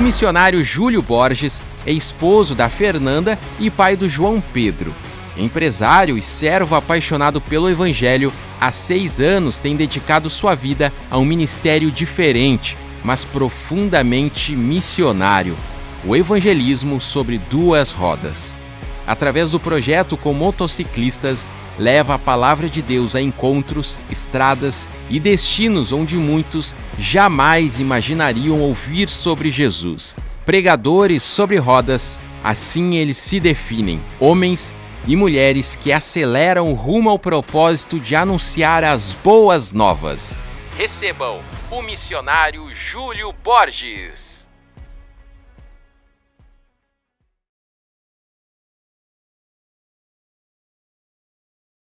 missionário Júlio Borges é esposo da Fernanda e pai do João Pedro. Empresário e servo apaixonado pelo Evangelho, há 6 anos tem dedicado sua vida a um ministério diferente, mas profundamente missionário: o evangelismo sobre 2 rodas. Através do projeto com motociclistas, leva a palavra de Deus a encontros, estradas e destinos onde muitos jamais imaginariam ouvir sobre Jesus. Pregadores sobre rodas, assim eles se definem: homens e mulheres que aceleram rumo ao propósito de anunciar as boas novas. Recebam o missionário Júlio Borges.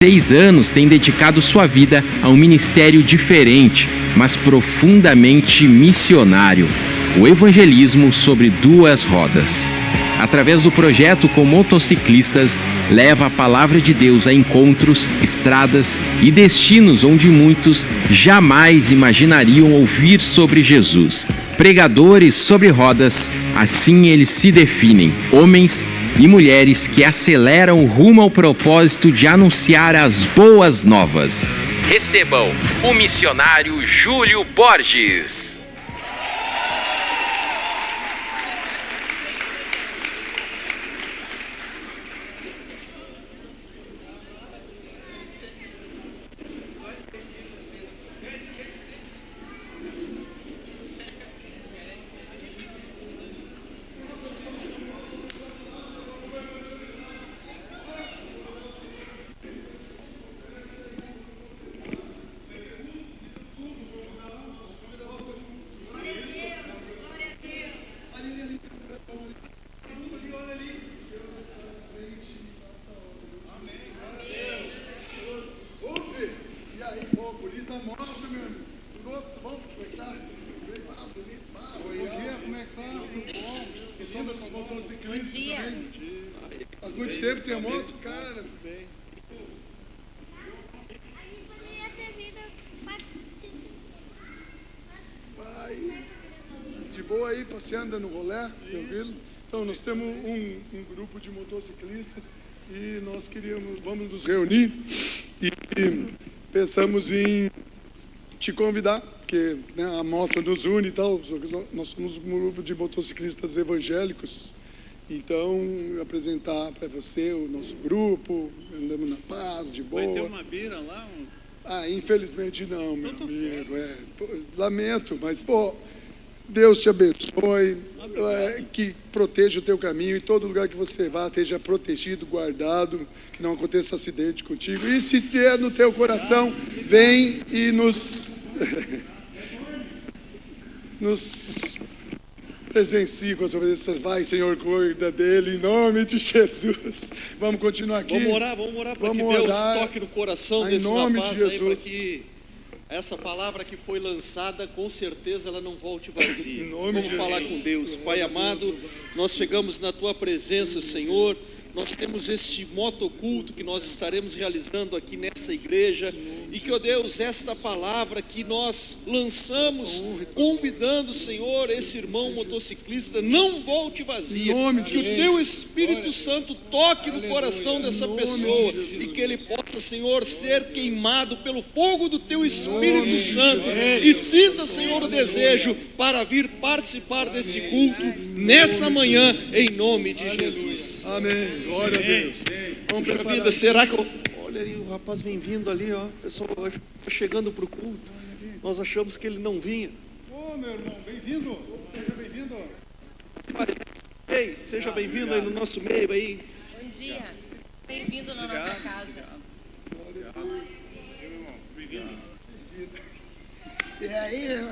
Há 6 anos tem dedicado sua vida a um ministério diferente, mas profundamente missionário: o evangelismo sobre 2 rodas. Através do projeto com motociclistas, leva a palavra de Deus a encontros, estradas e destinos onde muitos jamais imaginariam ouvir sobre Jesus. Pregadores sobre rodas, assim eles se definem: homens e mulheres que aceleram rumo ao propósito de anunciar as boas novas. Recebam o missionário Júlio Borges. De boa aí, passeando no rolê, tranquilo? Então, nós temos um grupo de motociclistas e nós vamos nos reunir e pensamos em te convidar, porque a moto nos une e tal. Nós somos um grupo de motociclistas evangélicos. Então, apresentar para você o nosso grupo, andamos na paz, de boa. Vai ter uma bira lá? Infelizmente não, meu amigo. Lamento, mas, Deus te abençoe, que proteja o teu caminho, em todo lugar que você vá, esteja protegido, guardado, que não aconteça acidente contigo. E se tiver no teu coração, vem e nos presencie com as ofertas. Vai, Senhor, cuida dele, em nome de Jesus. Vamos continuar aqui. Vamos orar para que Deus toque no coração desse rapaz aí, para que essa palavra que foi lançada, com certeza ela não volte vazia. Vamos falar com Deus. Pai amado, nós chegamos na Tua presença, Senhor. Nós temos este motoculto que nós estaremos realizando aqui nessa igreja. E que, ó Deus, esta palavra que nós lançamos, convidando, Senhor, esse irmão motociclista, não volte vazia. Que o Teu Espírito Santo toque no coração dessa pessoa e que ele possa, Senhor, ser queimado pelo fogo do Teu Espírito Santo e sinta, Senhor, o desejo para vir participar desse culto nessa manhã, em nome de Jesus. Amém. Glória a Deus. Vamos para a vida. Será que olha ali, o rapaz vem vindo ali, ó. Pessoal, chegando para o culto. Nós achamos que ele não vinha. Meu irmão, bem-vindo. Seja bem-vindo. Ei, seja bem-vindo aí no nosso meio aí. Bom dia. Bem-vindo na nossa casa. E aí,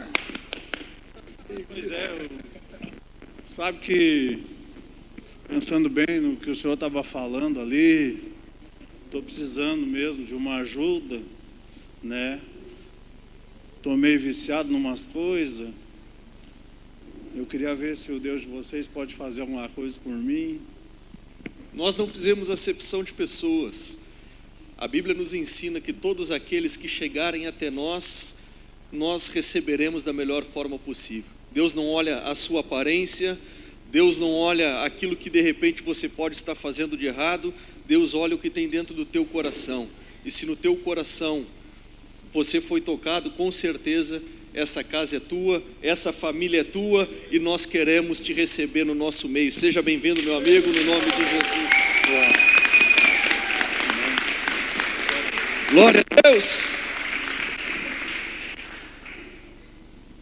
Pois é, sabe que, pensando bem no que o senhor estava falando ali, estou precisando mesmo de uma ajuda, né? Estou meio viciado em umas coisas. Eu queria ver se o Deus de vocês pode fazer alguma coisa por mim. Nós não fizemos acepção de pessoas. A Bíblia nos ensina que todos aqueles que chegarem até nós, nós receberemos da melhor forma possível. Deus não olha a sua aparência, Deus não olha aquilo que de repente você pode estar fazendo de errado, Deus olha o que tem dentro do teu coração. E se no teu coração você foi tocado, com certeza essa casa é tua, essa família é tua, e nós queremos te receber no nosso meio. Seja bem-vindo, meu amigo, no nome de Jesus. Glória a Deus.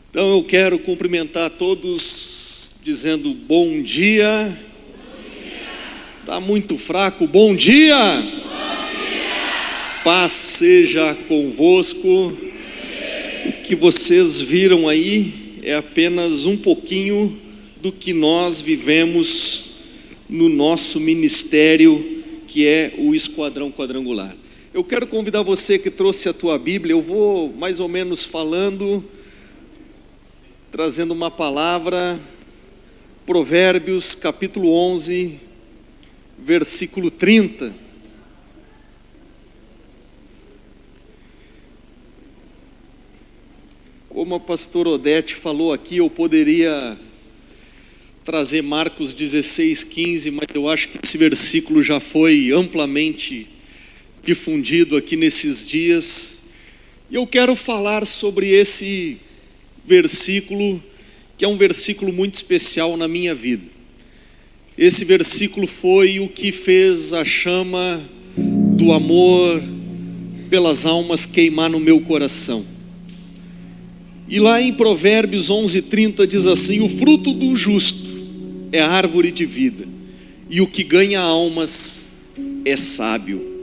Então eu quero cumprimentar todos dizendo bom dia. Está muito fraco, bom dia. Paz seja convosco. O que vocês viram aí é apenas um pouquinho do que nós vivemos no nosso ministério, que é o Esquadrão Quadrangular. Eu quero convidar você que trouxe a tua Bíblia, eu vou mais ou menos falando, trazendo uma palavra, Provérbios capítulo 11, versículo 30. Como a pastora Odete falou aqui, eu poderia trazer Marcos 16:15, mas eu acho que esse versículo já foi amplamente difundido aqui nesses dias. E eu quero falar sobre esse versículo, que é um versículo muito especial na minha vida. Esse versículo foi o que fez a chama do amor pelas almas queimar no meu coração. E lá em Provérbios 11:30 diz assim: o fruto do justo é a árvore de vida, e o que ganha almas é sábio.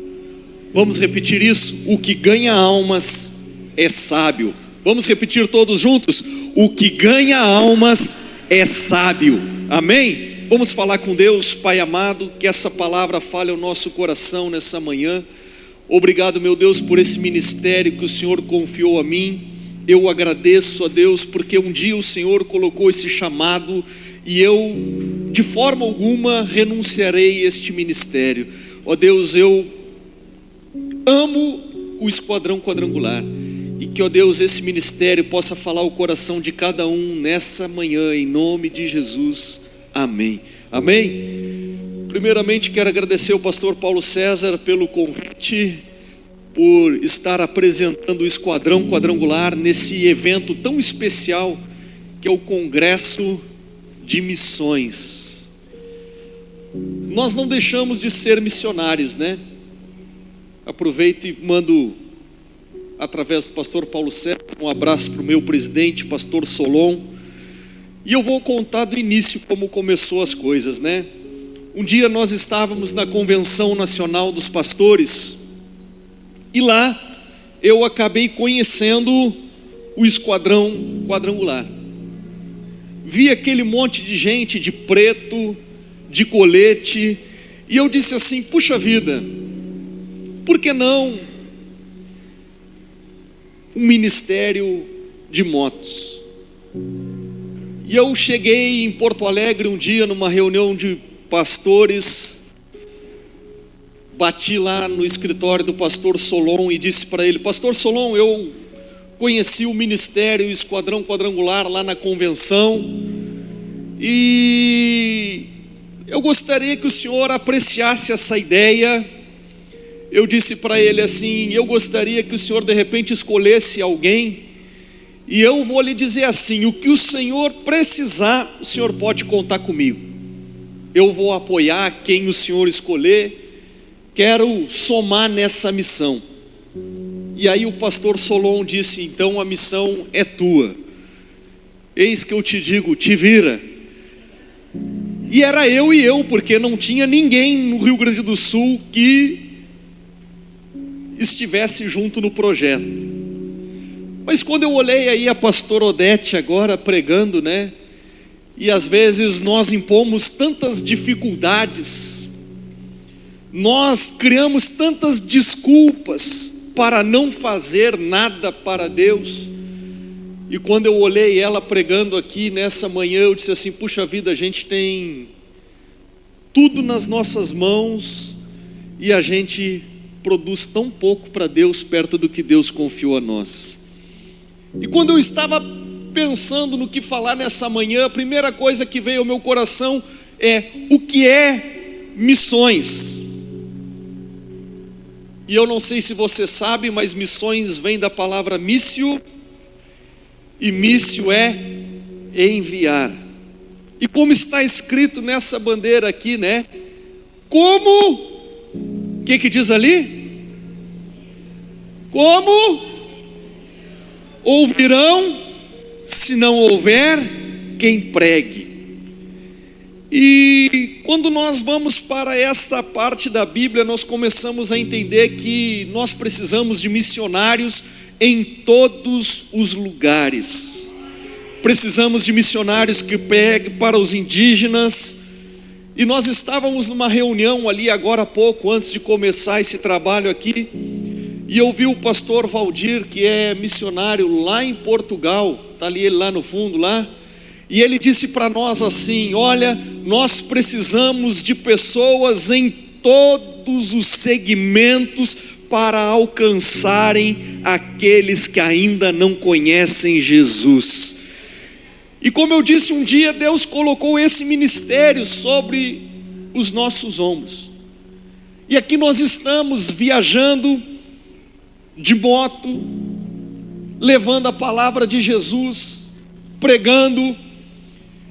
Vamos repetir isso? O que ganha almas é sábio. Vamos repetir todos juntos? O que ganha almas é sábio. Amém? Vamos falar com Deus. Pai amado, que essa palavra fale ao nosso coração nessa manhã. Obrigado, meu Deus, por esse ministério que o Senhor confiou a mim. Eu agradeço a Deus porque um dia o Senhor colocou esse chamado e eu de forma alguma renunciarei a este ministério. Ó Deus, eu amo o Esquadrão Quadrangular e que, ó Deus, esse ministério possa falar o coração de cada um nessa manhã, em nome de Jesus, amém. Amém? Primeiramente quero agradecer ao pastor Paulo César pelo convite, por estar apresentando o Esquadrão Quadrangular nesse evento tão especial que é o Congresso de Missões. Nós não deixamos de ser missionários, né? Aproveito e mando, através do pastor Paulo César, um abraço para o meu presidente, pastor Solon. E eu vou contar do início como começou as coisas, né? Um dia nós estávamos na Convenção Nacional dos Pastores, e lá eu acabei conhecendo o Esquadrão Quadrangular. Vi aquele monte de gente de preto, de colete, e eu disse assim: puxa vida, por que não um ministério de motos? E eu cheguei em Porto Alegre um dia numa reunião de pastores, bati lá no escritório do pastor Solon e disse para ele: pastor Solon, eu conheci o ministério Esquadrão Quadrangular lá na convenção e eu gostaria que o senhor apreciasse essa ideia. Eu disse para ele assim: eu gostaria que o senhor de repente escolhesse alguém, e eu vou lhe dizer assim: o que o senhor precisar, o senhor pode contar comigo. Eu vou apoiar quem o senhor escolher. Quero somar nessa missão. E aí o pastor Solon disse: então a missão é tua. Eis que eu te digo, te vira. E era eu e eu, porque não tinha ninguém no Rio Grande do Sul que estivesse junto no projeto. Mas quando eu olhei aí a pastora Odete agora pregando, né? E às vezes nós impomos tantas dificuldades, nós criamos tantas desculpas para não fazer nada para Deus. E quando eu olhei ela pregando aqui nessa manhã, eu disse assim: puxa vida, a gente tem tudo nas nossas mãos e a gente produz tão pouco para Deus perto do que Deus confiou a nós. E quando eu estava pensando no que falar nessa manhã, a primeira coisa que veio ao meu coração é: o que é missões? E eu não sei se você sabe, mas missões vem da palavra missio, e missio é enviar. E como está escrito nessa bandeira aqui, né? Como? O que diz ali? Como ouvirão se não houver quem pregue? E quando nós vamos para essa parte da Bíblia, nós começamos a entender que nós precisamos de missionários em todos os lugares. Precisamos de missionários que preguem para os indígenas. E nós estávamos numa reunião ali agora há pouco, antes de começar esse trabalho aqui, e eu vi o pastor Valdir, que é missionário lá em Portugal, está ali ele lá no fundo lá, e ele disse para nós assim: olha, nós precisamos de pessoas em todos os segmentos para alcançarem aqueles que ainda não conhecem Jesus. E como eu disse um dia, Deus colocou esse ministério sobre os nossos ombros. E aqui nós estamos viajando de moto, levando a palavra de Jesus, pregando.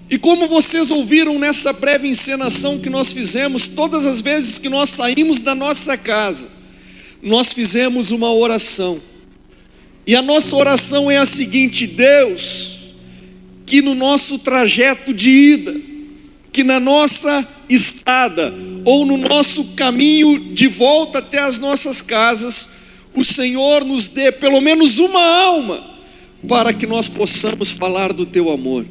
E como vocês ouviram nessa breve encenação que nós fizemos, todas as vezes que nós saímos da nossa casa, nós fizemos uma oração. E a nossa oração é a seguinte: Deus, que no nosso trajeto de ida, que na nossa estrada ou no nosso caminho de volta até as nossas casas, o Senhor nos dê pelo menos uma alma para que nós possamos falar do teu amor.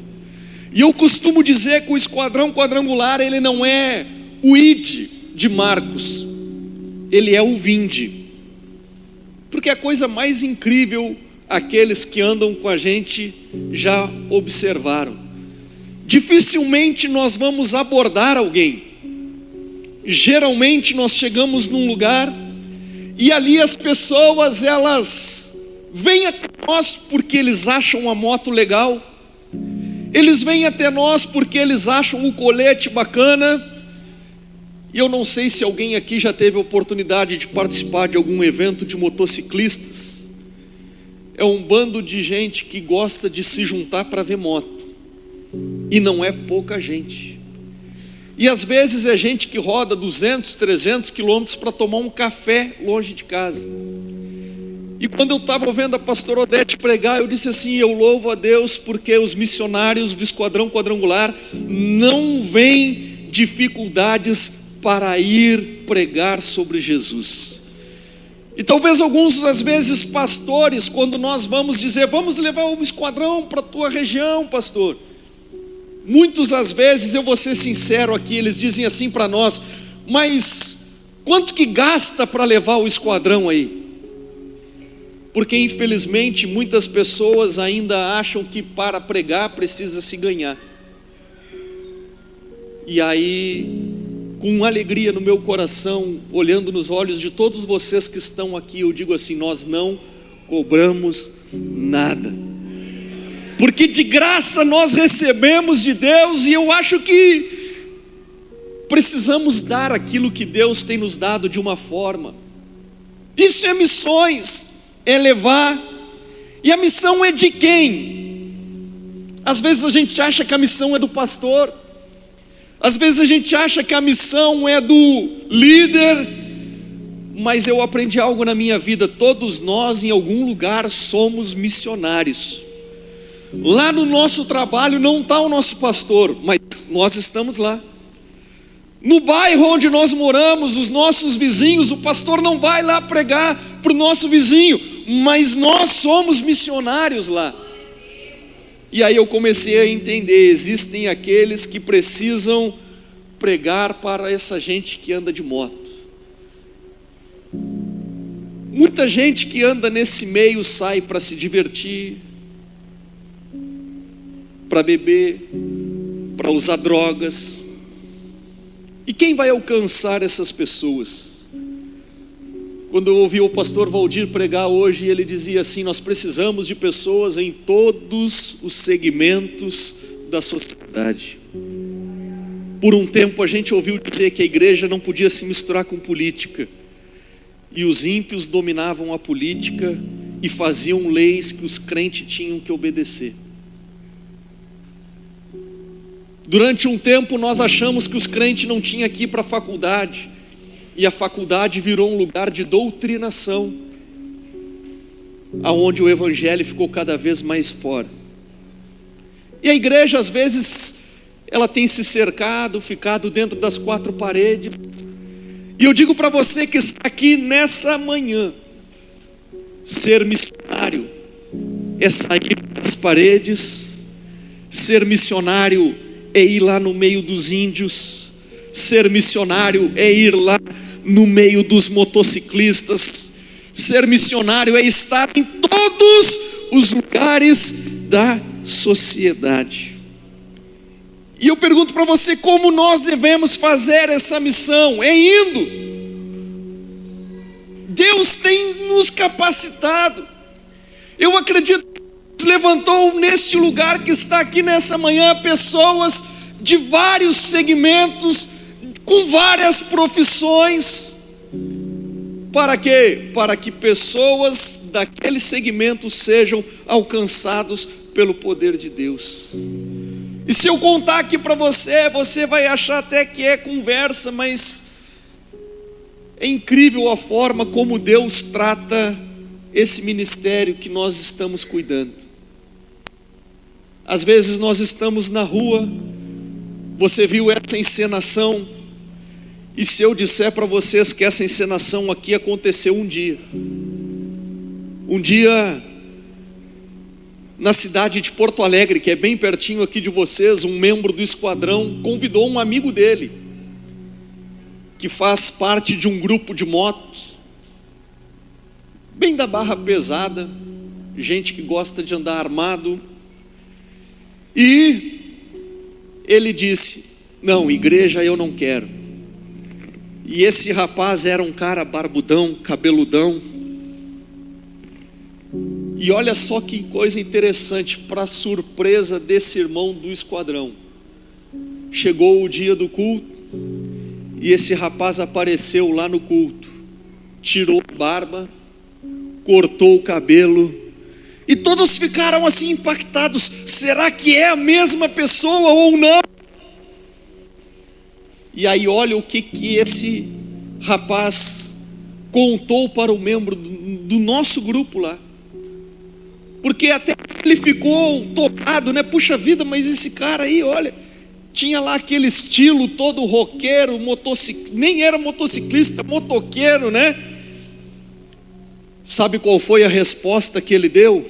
E eu costumo dizer que o Esquadrão Quadrangular, ele não é o ide de Marcos, ele é o vinde. Porque a coisa mais incrível, aqueles que andam com a gente já observaram, dificilmente nós vamos abordar alguém. Geralmente nós chegamos num lugar e ali as pessoas, elas vêm até nós porque eles acham a moto legal, eles vêm até nós porque eles acham o colete bacana. E eu não sei se alguém aqui já teve a oportunidade de participar de algum evento de motociclistas. É um bando de gente que gosta de se juntar para ver moto, e não é pouca gente. E às vezes é gente que roda 200, 300 quilômetros para tomar um café longe de casa. E quando eu estava ouvindo a pastora Odete pregar, eu disse assim: eu louvo a Deus porque os missionários do Esquadrão Quadrangular não veem dificuldades para ir pregar sobre Jesus. E talvez alguns, às vezes, pastores, quando nós vamos dizer: vamos levar um esquadrão para a tua região, pastor, muitos, às vezes, eu vou ser sincero aqui, eles dizem assim para nós: mas quanto que gasta para levar o esquadrão aí? Porque infelizmente muitas pessoas ainda acham que para pregar precisa se ganhar. E aí, com alegria no meu coração, olhando nos olhos de todos vocês que estão aqui, eu digo assim: nós não cobramos nada, porque de graça nós recebemos de Deus. E eu acho que precisamos dar aquilo que Deus tem nos dado de uma forma. Isso é missões, é levar. E a missão é de quem? Às vezes a gente acha que a missão é do pastor, às vezes a gente acha que a missão é do líder, mas eu aprendi algo na minha vida: todos nós em algum lugar somos missionários. Lá no nosso trabalho não está o nosso pastor, mas nós estamos lá. No bairro onde nós moramos, os nossos vizinhos, o pastor não vai lá pregar para o nosso vizinho, mas nós somos missionários lá. E aí eu comecei a entender: existem aqueles que precisam pregar para essa gente que anda de moto. Muita gente que anda nesse meio sai para se divertir, para beber, para usar drogas. E quem vai alcançar essas pessoas? Quando eu ouvi o pastor Valdir pregar hoje, ele dizia assim: nós precisamos de pessoas em todos os segmentos da sociedade. Por um tempo a gente ouviu dizer que a igreja não podia se misturar com política, e os ímpios dominavam a política e faziam leis que os crentes tinham que obedecer. Durante um tempo nós achamos que os crentes não tinham que ir para a faculdade, e a faculdade virou um lugar de doutrinação, aonde o evangelho ficou cada vez mais fora. E a igreja às vezes ela tem se cercado, ficado dentro das quatro paredes. E eu digo para você que está aqui nessa manhã, ser missionário é sair das paredes, ser missionário é ir lá no meio dos índios, ser missionário é ir lá no meio dos motociclistas, ser missionário é estar em todos os lugares da sociedade. E eu pergunto para você, como nós devemos fazer essa missão? É indo. Deus tem nos capacitado. Eu acredito que Deus levantou neste lugar que está aqui nessa manhã pessoas de vários segmentos, com várias profissões. Para quê? Para que pessoas daquele segmento sejam alcançados pelo poder de Deus. E se eu contar aqui para você, você vai achar até que é conversa, mas é incrível a forma como Deus trata esse ministério que nós estamos cuidando. Às vezes nós estamos na rua, você viu essa encenação, e se eu disser para vocês que essa encenação aqui aconteceu um dia na cidade de Porto Alegre, que é bem pertinho aqui de vocês, um membro do esquadrão convidou um amigo dele, que faz parte de um grupo de motos, bem da barra pesada, gente que gosta de andar armado, e ele disse: não, igreja eu não quero. E esse rapaz era um cara barbudão, cabeludão. E olha só que coisa interessante, para surpresa desse irmão do esquadrão, chegou o dia do culto, e esse rapaz apareceu lá no culto, tirou a barba, cortou o cabelo, e todos ficaram assim impactados: será que é a mesma pessoa ou não? E aí olha o que esse rapaz contou para o membro do nosso grupo lá, porque até ele ficou tocado, né? Puxa vida, mas esse cara aí, olha, tinha lá aquele estilo todo roqueiro, nem era motociclista, motoqueiro, né? Sabe qual foi a resposta que ele deu?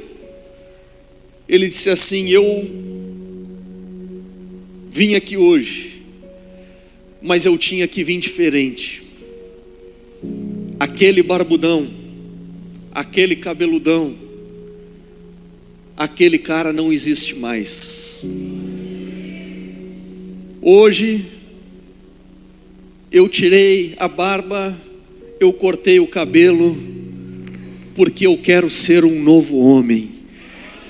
Ele disse assim: eu vim aqui hoje, mas eu tinha que vir diferente. Aquele barbudão, aquele cabeludão, aquele cara não existe mais. Hoje eu tirei a barba, eu cortei o cabelo, porque eu quero ser um novo homem.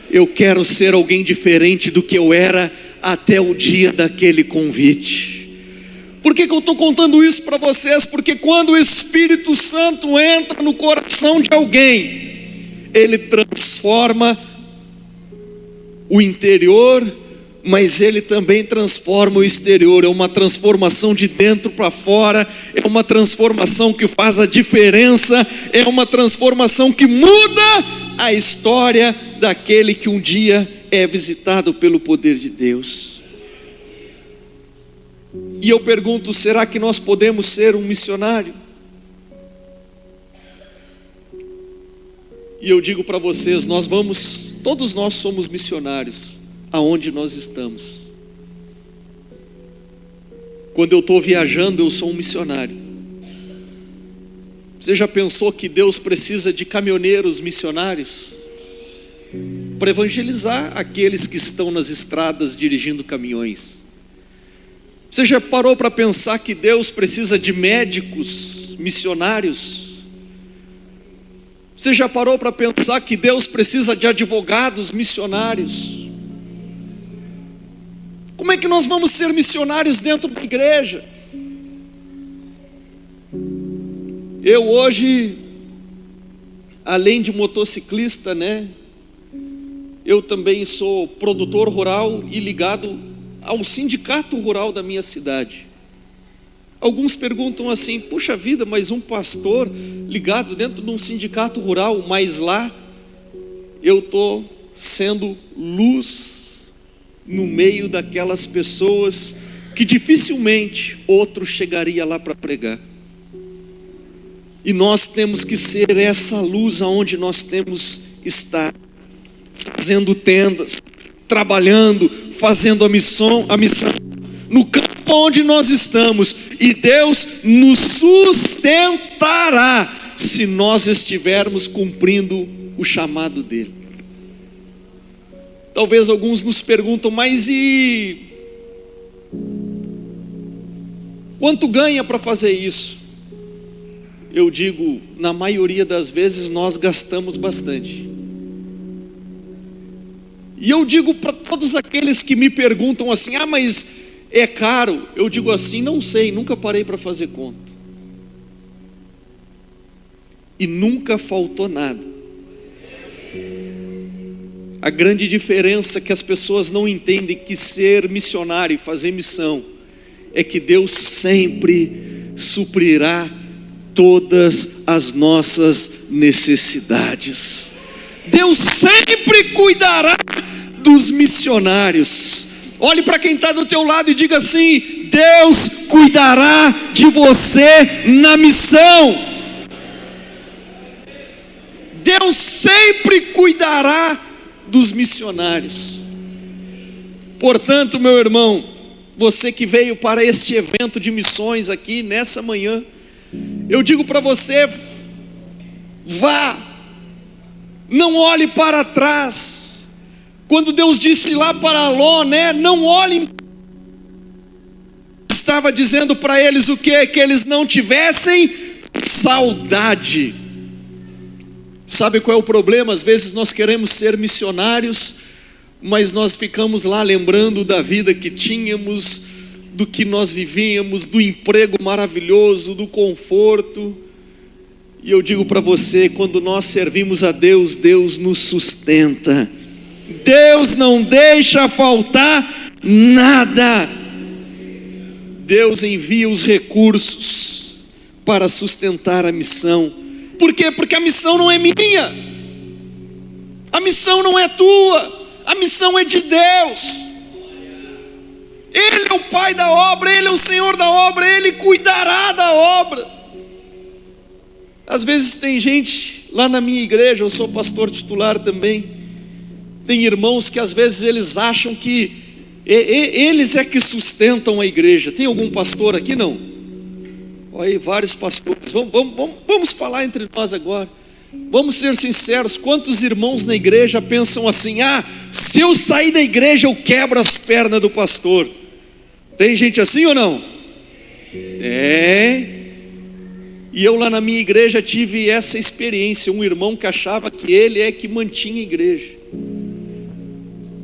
Eu quero ser alguém diferente do que eu era até o dia daquele convite. Por que eu estou contando isso para vocês? Porque quando o Espírito Santo entra no coração de alguém, ele transforma o interior, mas ele também transforma o exterior. É uma transformação de dentro para fora, é uma transformação que faz a diferença, é uma transformação que muda a história daquele que um dia é visitado pelo poder de Deus. E eu pergunto, será que nós podemos ser um missionário? E eu digo para vocês, todos nós somos missionários aonde nós estamos. Quando eu estou viajando, eu sou um missionário. Você já pensou que Deus precisa de caminhoneiros missionários para evangelizar aqueles que estão nas estradas dirigindo caminhões? Você já parou para pensar que Deus precisa de médicos missionários Você já parou para pensar que Deus precisa de advogados missionários? Como é que nós vamos ser missionários dentro da igreja? Eu hoje, além de motociclista, né? Eu também sou produtor rural e ligado ao sindicato rural da minha cidade. Alguns perguntam assim: puxa vida, mas um pastor ligado dentro de um sindicato rural, mas lá eu estou sendo luz no meio daquelas pessoas que dificilmente outro chegaria lá para pregar. E nós temos que ser essa luz aonde nós temos que estar, fazendo tendas, trabalhando, fazendo a missão no campo onde nós estamos, e Deus nos sustentará se nós estivermos cumprindo o chamado dele. Talvez alguns nos perguntam: mas e quanto ganha para fazer isso? Eu digo, na maioria das vezes nós gastamos bastante. E eu digo para todos aqueles que me perguntam assim: ah, mas é caro? Eu digo assim: não sei, nunca parei para fazer conta. E nunca faltou nada. A grande diferença que as pessoas não entendem, que ser missionário e fazer missão, é que Deus sempre suprirá todas as nossas necessidades. Deus sempre cuidará dos missionários. Olhe para quem está do teu lado e diga assim: Deus cuidará de você na missão. Deus sempre cuidará dos missionários. Portanto, meu irmão, você que veio para este evento de missões aqui nessa manhã, eu digo para você: vá, não olhe para trás. Quando Deus disse lá para Ló, né, não olhem, estava dizendo para eles o quê? Que eles não tivessem saudade. Sabe qual é o problema? Às vezes nós queremos ser missionários, mas nós ficamos lá lembrando da vida que tínhamos, do que nós vivíamos, do emprego maravilhoso, do conforto. E eu digo para você: quando nós servimos a Deus, Deus nos sustenta. Deus não deixa faltar nada. Deus envia os recursos para sustentar a missão. Por quê? Porque a missão não é minha, a missão não é tua, a missão é de Deus. Ele é o Pai da obra, Ele é o Senhor da obra, Ele cuidará da obra. Às vezes tem gente lá na minha igreja, eu sou pastor titular também, tem irmãos que às vezes eles acham que eles é que sustentam a igreja. Tem algum pastor aqui? Não? Olha aí, vários pastores. Vamos falar entre nós agora. Vamos ser sinceros. Quantos irmãos na igreja pensam assim: ah, se eu sair da igreja eu quebro as pernas do pastor? Tem gente assim ou não? É. E eu lá na minha igreja tive essa experiência. Um irmão que achava que ele é que mantinha a igreja.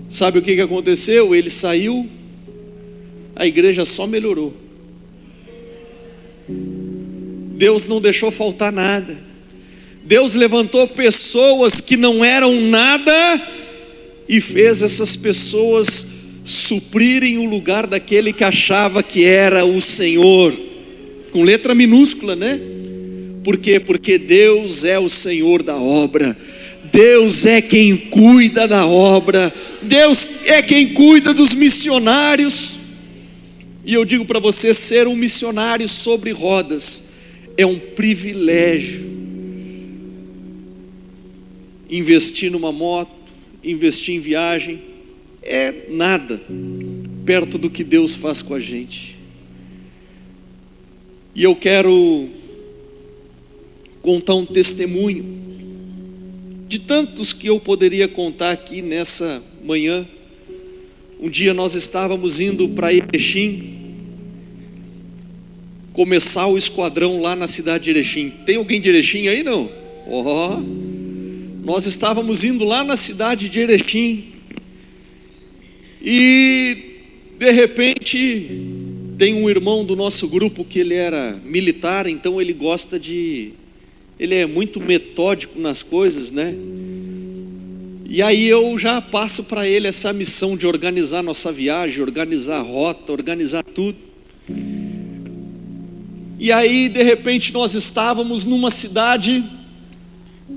Sabe o que aconteceu? Ele saiu, a igreja só melhorou. Deus não deixou faltar nada. Deus levantou pessoas que não eram nada e fez essas pessoas suprirem o lugar daquele que achava que era o Senhor, com letra minúscula, né? Por quê? Porque Deus é o Senhor da obra. Deus é quem cuida da obra. Deus é quem cuida dos missionários. E eu digo para você: ser um missionário sobre rodas é um privilégio. Investir numa moto, investir em viagem, é nada perto do que Deus faz com a gente. E eu quero contar um testemunho de tantos que eu poderia contar aqui nessa manhã. Um dia nós estávamos indo para Erechim, começar o esquadrão lá na cidade de Erechim. Tem alguém de Erechim aí? Não? nós estávamos indo lá na cidade de Erechim, e de repente tem um irmão do nosso grupo que ele era militar, então ele é muito metódico nas coisas, né? E aí eu já passo para ele essa missão de organizar nossa viagem, organizar a rota, organizar tudo. E aí de repente nós estávamos numa cidade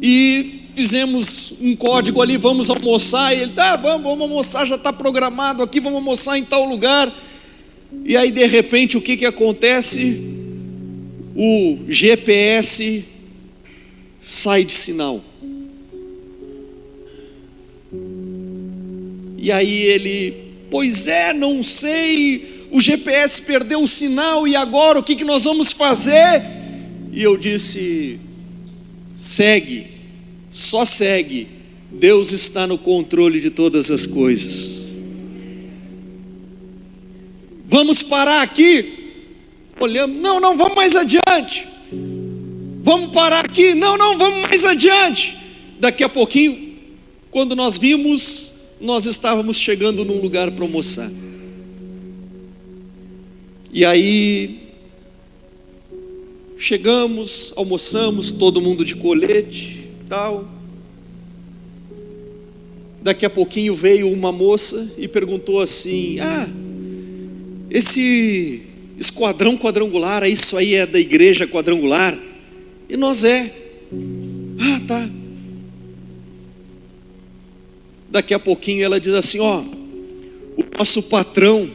e fizemos um código ali, vamos almoçar, e ele, tá, vamos almoçar, já está programado aqui, vamos almoçar em tal lugar. E aí de repente o que acontece? O GPS sai de sinal. E aí ele, pois é, não sei, o GPS perdeu o sinal, e agora o que nós vamos fazer? E eu disse, segue, só segue, Deus está no controle de todas as coisas. Vamos parar aqui? Olhamos, não, vamos mais adiante. Vamos parar aqui? Não, vamos mais adiante. Daqui a pouquinho, quando nós vimos, nós estávamos chegando num lugar para almoçar. E aí chegamos, almoçamos, todo mundo de colete, tal. Daqui a pouquinho veio uma moça e perguntou assim: esse esquadrão quadrangular, isso aí é da igreja quadrangular? E nós tá. Daqui a pouquinho ela diz assim: o nosso patrão,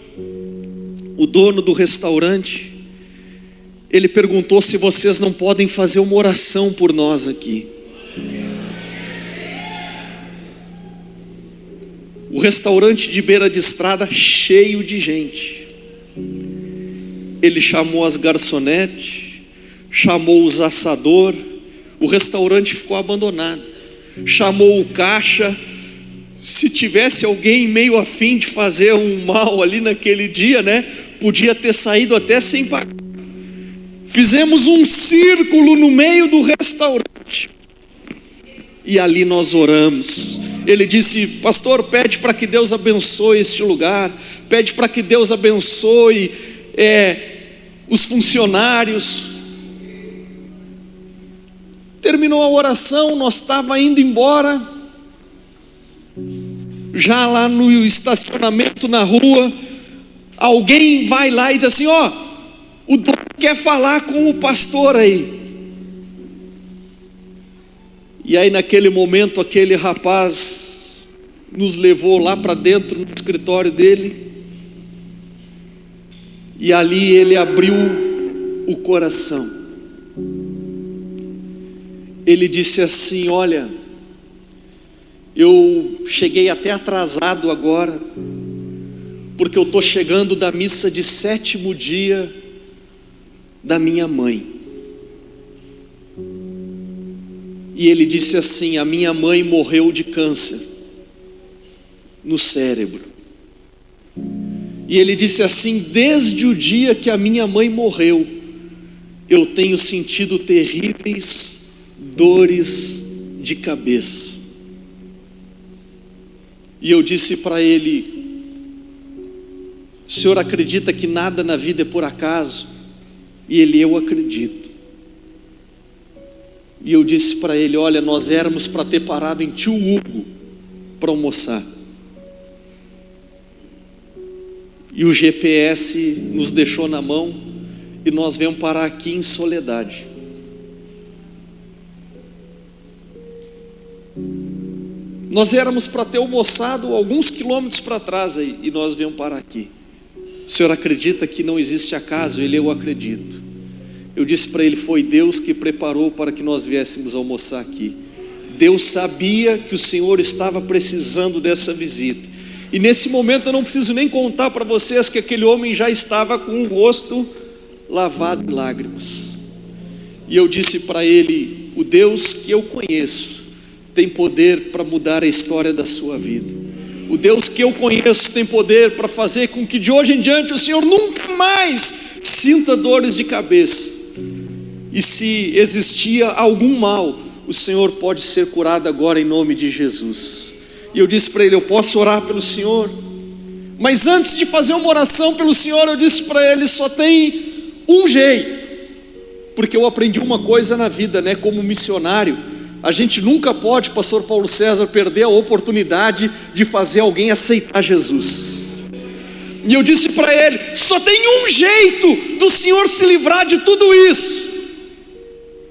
o dono do restaurante, ele perguntou se vocês não podem fazer uma oração por nós aqui. O restaurante de beira de estrada cheio de gente. Ele chamou as garçonetes, chamou os assador, o restaurante ficou abandonado. Chamou o caixa. Se tivesse alguém meio afim de fazer um mal ali naquele dia, né, podia ter saído até sem pagar. Fizemos um círculo no meio do restaurante e ali nós oramos. Ele disse: pastor, pede para que Deus abençoe este lugar, pede para que Deus abençoe os funcionários. Terminou a oração, nós estávamos indo embora. Já lá no estacionamento na rua, alguém vai lá e diz assim: o dono quer falar com o pastor aí. E aí naquele momento aquele rapaz nos levou lá para dentro no escritório dele, e ali ele abriu o coração. Ele disse assim: olha, eu cheguei até atrasado agora, porque eu estou chegando da missa de 7º dia da minha mãe. E ele disse assim: a minha mãe morreu de câncer no cérebro. E ele disse assim: desde o dia que a minha mãe morreu, eu tenho sentido terríveis dores de cabeça. E eu disse para ele: o senhor acredita que nada na vida é por acaso? E ele: eu acredito. E eu disse para ele: olha, nós éramos para ter parado em Tio Hugo para almoçar, e o GPS nos deixou na mão, e nós viemos parar aqui em Soledade. Nós éramos para ter almoçado alguns quilômetros para trás aí, e nós viemos parar aqui. O senhor acredita que não existe acaso? Ele: eu acredito. Eu disse para ele: foi Deus que preparou para que nós viéssemos almoçar aqui. Deus sabia que o senhor estava precisando dessa visita. E nesse momento eu não preciso nem contar para vocês que aquele homem já estava com o rosto lavado em lágrimas. E eu disse para ele: o Deus que eu conheço tem poder para mudar a história da sua vida. O Deus que eu conheço tem poder para fazer com que de hoje em diante o senhor nunca mais sinta dores de cabeça. E se existia algum mal, o senhor pode ser curado agora em nome de Jesus. E eu disse para ele: eu posso orar pelo senhor? Mas antes de fazer uma oração pelo senhor, eu disse para ele: só tem um jeito. Porque eu aprendi uma coisa na vida, né? Como missionário, a gente nunca pode, pastor Paulo César, perder a oportunidade de fazer alguém aceitar Jesus. E eu disse para ele: só tem um jeito do senhor se livrar de tudo isso.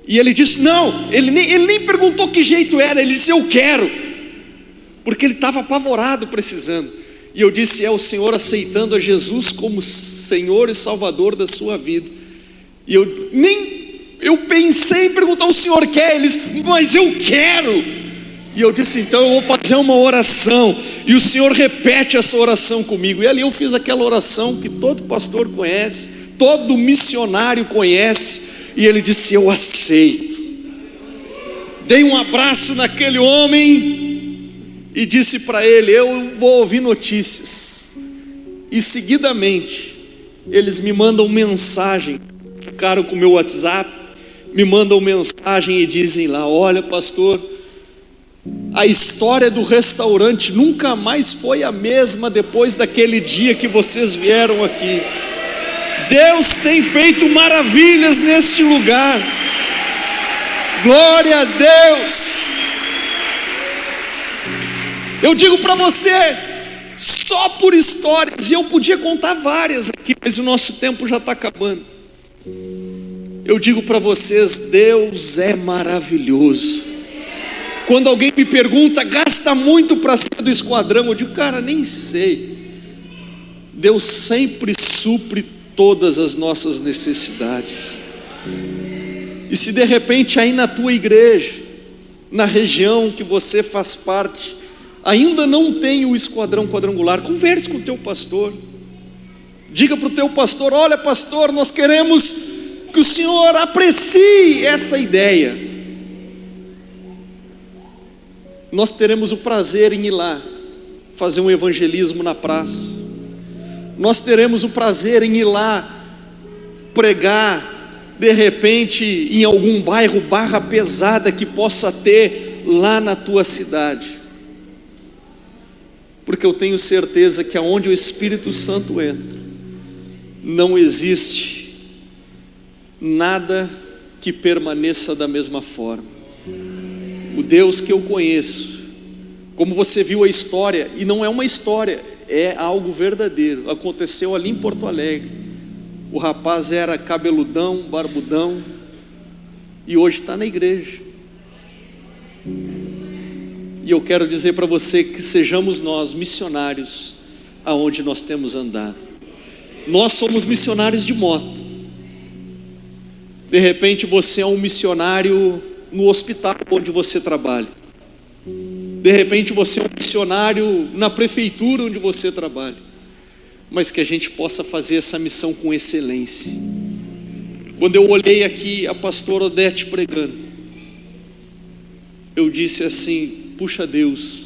E ele disse: não, ele nem perguntou que jeito era, ele disse: eu quero. Porque ele estava apavorado, precisando. E eu disse: é o senhor aceitando a Jesus como Senhor e Salvador da sua vida. E eu pensei em perguntar: o senhor quer? Ele disse: mas eu quero. E eu disse: então eu vou fazer uma oração, e o senhor repete essa oração comigo. E ali eu fiz aquela oração que todo pastor conhece, todo missionário conhece. E ele disse: eu aceito. Dei um abraço naquele homem e disse para ele: eu vou ouvir notícias. E seguidamente eles me mandam mensagem, ficaram com o meu WhatsApp, me mandam mensagem e dizem lá: olha, pastor, a história do restaurante nunca mais foi a mesma depois daquele dia que vocês vieram aqui. Deus tem feito maravilhas neste lugar. Glória a Deus. Eu digo para você, só por histórias, e eu podia contar várias aqui, mas o nosso tempo já está acabando. Eu digo para vocês, Deus é maravilhoso. Quando alguém me pergunta: gasta muito para ser do esquadrão? Eu digo: cara, nem sei. Deus sempre supre todas as nossas necessidades. E se de repente aí na tua igreja, na região que você faz parte, ainda não tem o esquadrão quadrangular, converse com o teu pastor. Diga para o teu pastor: olha, pastor, nós queremos que o senhor aprecie essa ideia. Nós teremos o prazer em ir lá fazer um evangelismo na praça. Nós teremos o prazer em ir lá pregar, de repente, em algum bairro barra pesada que possa ter lá na tua cidade. Porque eu tenho certeza que aonde o Espírito Santo entra, não existe nada que permaneça da mesma forma. O Deus que eu conheço, como você viu a história, e não é uma história, é algo verdadeiro, aconteceu ali em Porto Alegre. O rapaz era cabeludão, barbudão, e hoje está na igreja. E eu quero dizer para você que sejamos nós missionários aonde nós temos andado. Nós somos missionários de moto. De repente você é um missionário no hospital onde você trabalha. De repente você é um missionário na prefeitura onde você trabalha. Mas que a gente possa fazer essa missão com excelência. Quando eu olhei aqui a pastora Odete pregando, eu disse assim: puxa Deus,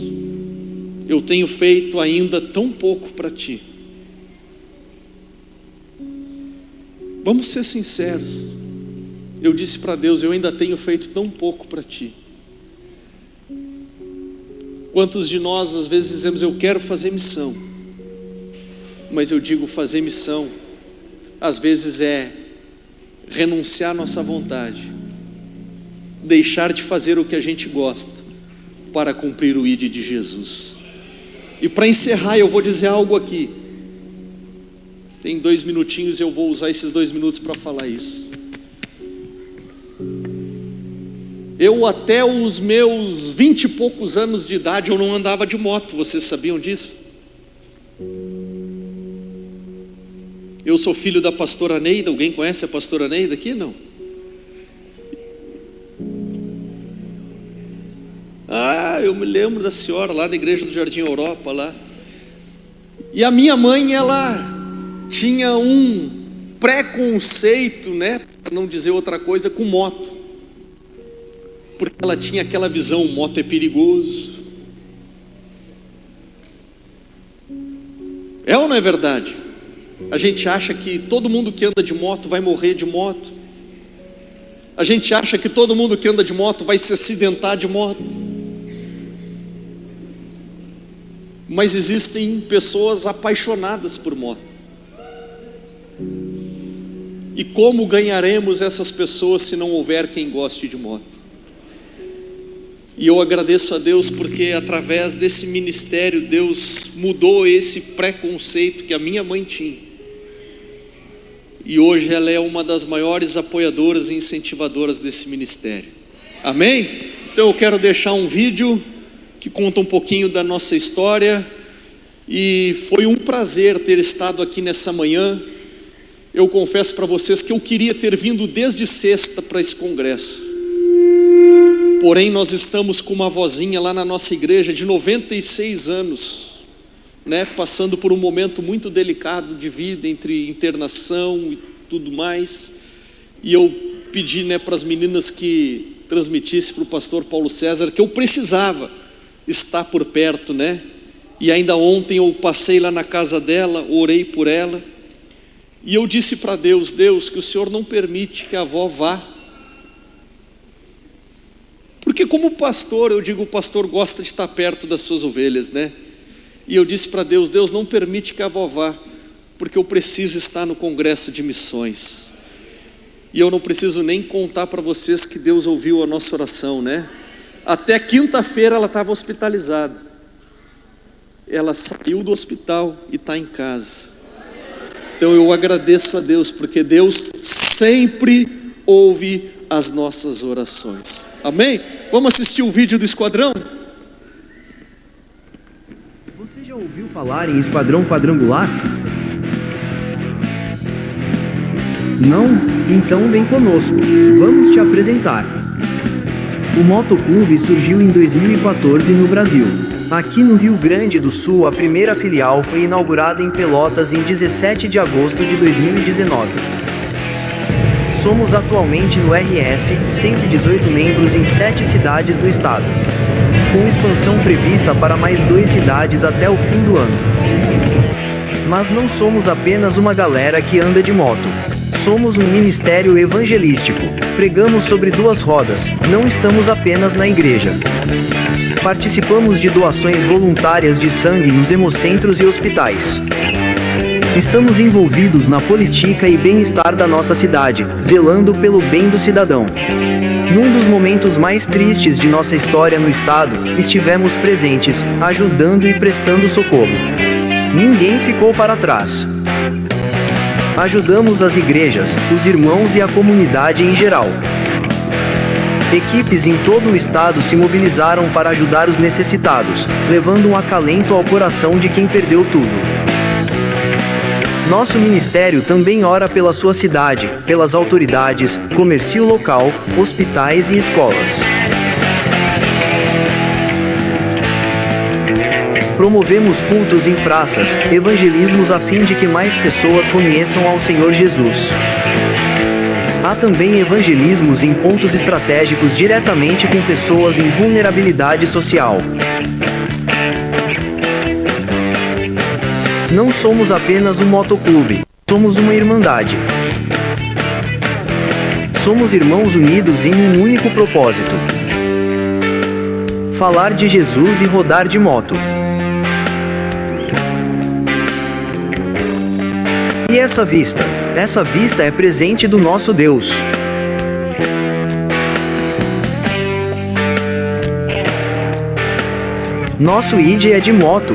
eu tenho feito ainda tão pouco para ti. Vamos ser sinceros. Eu disse para Deus: eu ainda tenho feito tão pouco para ti. Quantos de nós às vezes dizemos: eu quero fazer missão, mas eu digo, fazer missão às vezes é renunciar à nossa vontade, deixar de fazer o que a gente gosta para cumprir o ID de Jesus. E para encerrar, eu vou dizer algo aqui. Tem 2 minutinhos e eu vou usar esses 2 minutos para falar isso. Eu até os meus 20 e poucos anos de idade, eu não andava de moto. Vocês sabiam disso? Eu sou filho da pastora Neida. Alguém conhece a pastora Neida aqui? Não? Ah, eu me lembro da senhora lá da igreja do Jardim Europa lá. E a minha mãe, ela tinha um preconceito, né, para não dizer outra coisa, com moto. Porque ela tinha aquela visão: moto é perigoso. É ou não é verdade? A gente acha que todo mundo que anda de moto vai morrer de moto. A gente acha que todo mundo que anda de moto vai se acidentar de moto. Mas existem pessoas apaixonadas por moto. E como ganharemos essas pessoas se não houver quem goste de moto? E eu agradeço a Deus porque através desse ministério Deus mudou esse preconceito que a minha mãe tinha. E hoje ela é uma das maiores apoiadoras e incentivadoras desse ministério. Amém? Então eu quero deixar um vídeo que conta um pouquinho da nossa história. E foi um prazer ter estado aqui nessa manhã. Eu confesso para vocês que eu queria ter vindo desde sexta para esse congresso. Porém, nós estamos com uma vozinha lá na nossa igreja de 96 anos, né, passando por um momento muito delicado de vida, entre internação e tudo mais. E eu pedi, né, para as meninas que transmitisse para o pastor Paulo César que eu precisava estar por perto, né? E ainda ontem eu passei lá na casa dela, orei por ela. E eu disse para Deus, Deus, que o Senhor não permite que a avó vá. Porque como pastor, eu digo, o pastor gosta de estar perto das suas ovelhas, né? E eu disse para Deus, Deus não permite que a avó vá, porque eu preciso estar no congresso de missões. E eu não preciso nem contar para vocês que Deus ouviu a nossa oração, né? Até quinta-feira ela estava hospitalizada. Ela saiu do hospital e está em casa. Então eu agradeço a Deus, porque Deus sempre ouve as nossas orações. Amém? Vamos assistir o vídeo do Esquadrão? Você já ouviu falar em Esquadrão Quadrangular? Não? Então vem conosco, vamos te apresentar. O Motoclube surgiu em 2014 no Brasil. Aqui no Rio Grande do Sul, a primeira filial foi inaugurada em Pelotas em 17 de agosto de 2019. Somos atualmente no RS, 118 membros em 7 cidades do estado, com expansão prevista para mais 2 cidades até o fim do ano. Mas não somos apenas uma galera que anda de moto. Somos um ministério evangelístico. Pregamos sobre 2 rodas, não estamos apenas na igreja. Participamos de doações voluntárias de sangue nos hemocentros e hospitais. Estamos envolvidos na política e bem-estar da nossa cidade, zelando pelo bem do cidadão. Num dos momentos mais tristes de nossa história no estado, estivemos presentes, ajudando e prestando socorro. Ninguém ficou para trás. Ajudamos as igrejas, os irmãos e a comunidade em geral. Equipes em todo o estado se mobilizaram para ajudar os necessitados, levando um acalento ao coração de quem perdeu tudo. Nosso ministério também ora pela sua cidade, pelas autoridades, comércio local, hospitais e escolas. Promovemos cultos em praças, evangelismos a fim de que mais pessoas conheçam ao Senhor Jesus. Há também evangelismos em pontos estratégicos diretamente com pessoas em vulnerabilidade social. Não somos apenas um motoclube, somos uma irmandade. Somos irmãos unidos em um único propósito: falar de Jesus e rodar de moto. E essa vista é presente do nosso Deus. Nosso ID é de moto.